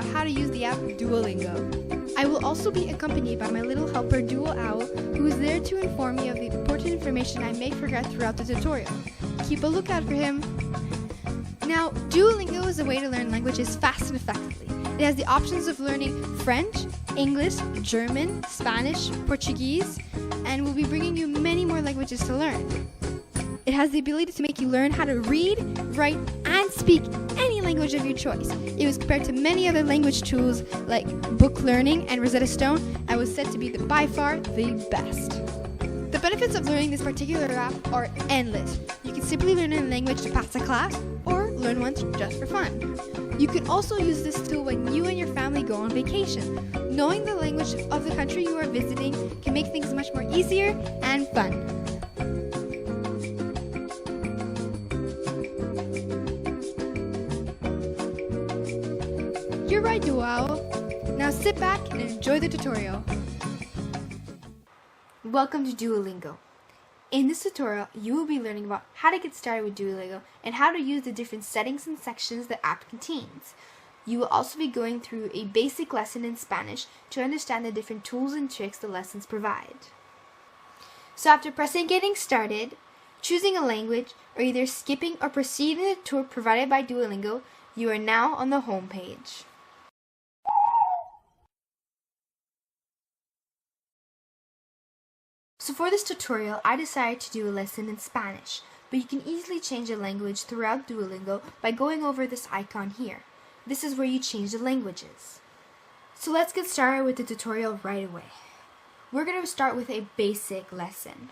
about how to use the app Duolingo. I will also be accompanied by my little helper Duo Owl, who is there to inform me of the important information I may forget throughout the tutorial. Keep a lookout for him. Now, Duolingo is a way to learn languages fast and effectively. It has the options of learning French, English, German, Spanish, Portuguese, and will be bringing you many more languages to learn. It has the ability to make you learn how to read, write, and speak any language of your choice. It was compared to many other language tools like Book Learning and Rosetta Stone and was said to be by far the best. The benefits of learning this particular app are endless. You can simply learn a language to pass a class or learn one just for fun. You can also use this tool when you and your family go on vacation. Knowing the language of the country you are visiting can make things much more easier and fun. You're right, Duo. Now sit back and enjoy the tutorial. Welcome to Duolingo. In this tutorial, you will be learning about how to get started with Duolingo and how to use the different settings and sections the app contains. You will also be going through a basic lesson in Spanish to understand the different tools and tricks the lessons provide. So after pressing getting started, choosing a language, or either skipping or proceeding the tour provided by Duolingo, you are now on the home page. So for this tutorial, I decided to do a lesson in Spanish, but you can easily change a language throughout Duolingo by going over this icon here. This is where you change the languages. So let's get started with the tutorial right away. We're going to start with a basic lesson.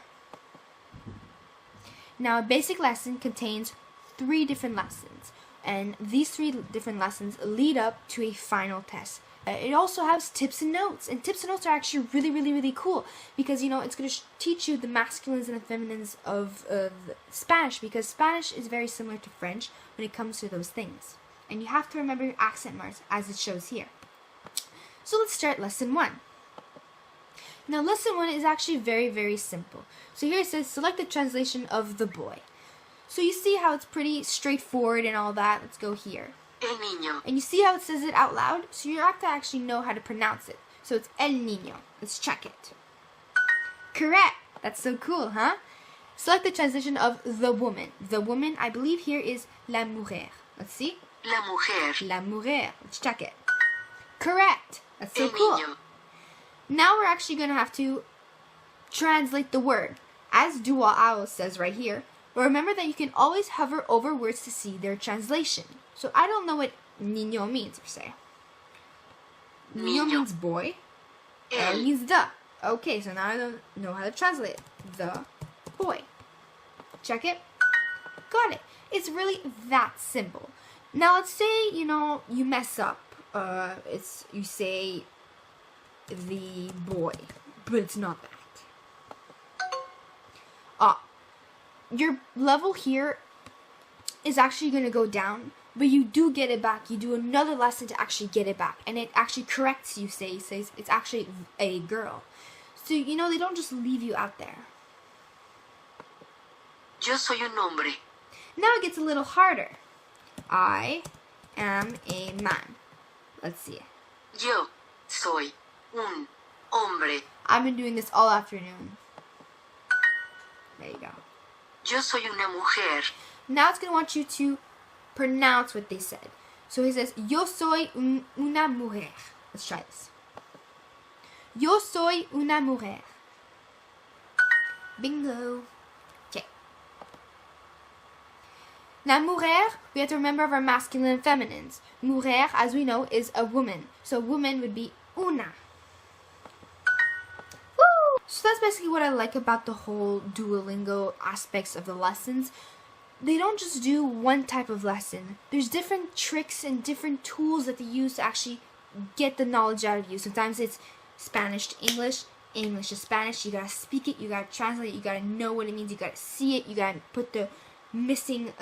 Now, a basic lesson contains 3 different lessons, and these 3 different lessons lead up to a final test. It also has tips and notes, and tips and notes are actually really cool because, you know, it's going to teach you the masculines and the feminines of Spanish, because Spanish is very similar to French when it comes to those things. And you have to remember your accent marks as it shows here. So let's start lesson 1. Now lesson 1 is actually very simple. So here it says select the translation of the boy. So you see how it's pretty straightforward and all that. Let's go here. El niño. And you see how it says it out loud? So you have to actually know how to pronounce it. So it's el niño. Let's check it. Correct. That's so cool, huh? Select the translation of the woman. The woman, I believe here is la mujer. Let's see. La mujer. La mujer. Let's check it. Correct. That's so El cool. niño. Now we're actually going to have to translate the word. As Duo Owl says right here. But remember that you can always hover over words to see their translation. So I don't know what niño means per se. Niño means boy. El means the. Okay, so now I don't know how to translate it. The boy. Check it. Got it. It's really that simple. Now let's say, you know, you mess up. You say the boy, but it's not that. Your level here is actually going to go down, but you do get it back. You do another lesson to actually get it back, and it actually corrects you, says it's actually a girl. So, you know, they don't just leave you out there. Yo soy un hombre. Now it gets a little harder. I am a man. Let's see. Yo soy un hombre. I've been doing this all afternoon. There you go. Yo soy una mujer. Now it's going to want you to pronounce what they said. So he says, yo soy una mujer. Let's try this. Yo soy una mujer. Bingo. Okay. Now, mujer, we have to remember of our masculine and feminines. Mujer, as we know, is a woman. So woman would be una. So that's basically what I like about the whole Duolingo aspects of the lessons. They don't just do one type of lesson. There's different tricks and different tools that they use to actually get the knowledge out of you. Sometimes it's Spanish to English, English to Spanish. You gotta speak it, you gotta translate it, you gotta know what it means, you gotta see it, you gotta put the missing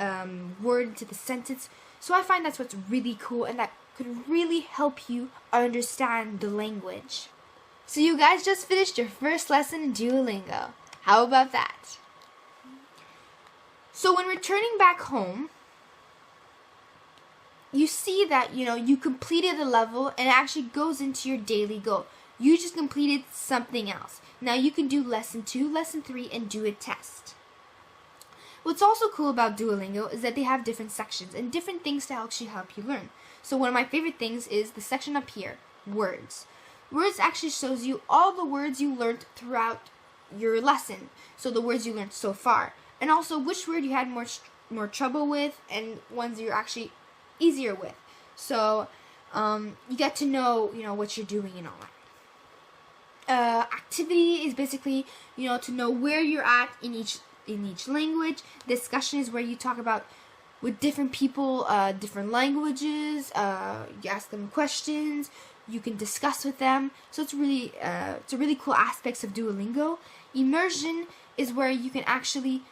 word into the sentence. So I find that's what's really cool, and that could really help you understand the language. So you guys just finished your first lesson in Duolingo. How about that? So when returning back home, you see that, you completed the level and it actually goes into your daily goal. You just completed something else. Now you can do lesson 2, lesson 3, and do a test. What's also cool about Duolingo is that they have different sections and different things to actually help you learn. So one of my favorite things is the section up here, words. Words actually shows you all the words you learned throughout your lesson. So the words you learned so far. And also which word you had more trouble with and ones you're actually easier with. So you get to know, what you're doing and all that. Activity is basically, to know where you're at in each language. Discussion is where you talk about with different people, different languages. You ask them questions. You can discuss with them. So it's a really cool aspects of Duolingo. Immersion is where you can actually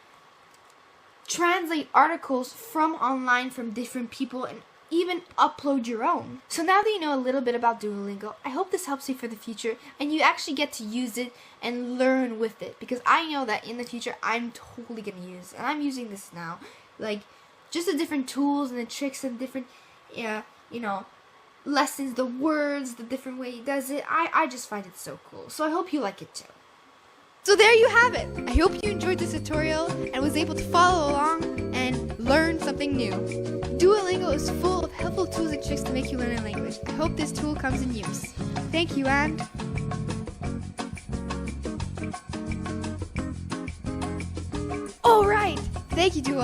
translate articles from online from different people and even upload your own. So now that you know a little bit about Duolingo, I hope this helps you for the future and you actually get to use it and learn with it, because I know that in the future I'm totally going to use it, and I'm using this now. Like, just the different tools and the tricks and different, lessons, the words, the different way he does it. I just find it so cool. So I hope you like it too. So there you have it. I hope you enjoyed this tutorial and was able to follow along and learn something new. Duolingo is full of helpful tools and tricks to make you learn a language. I hope this tool comes in use. Thank you, and alright! Thank you, Duo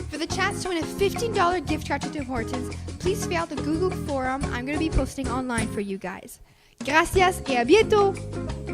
for the chance to win a $15 gift card to Tim Hortons. Please fill out the Google forum I'm going to be posting online for you guys. Gracias y a bientôt!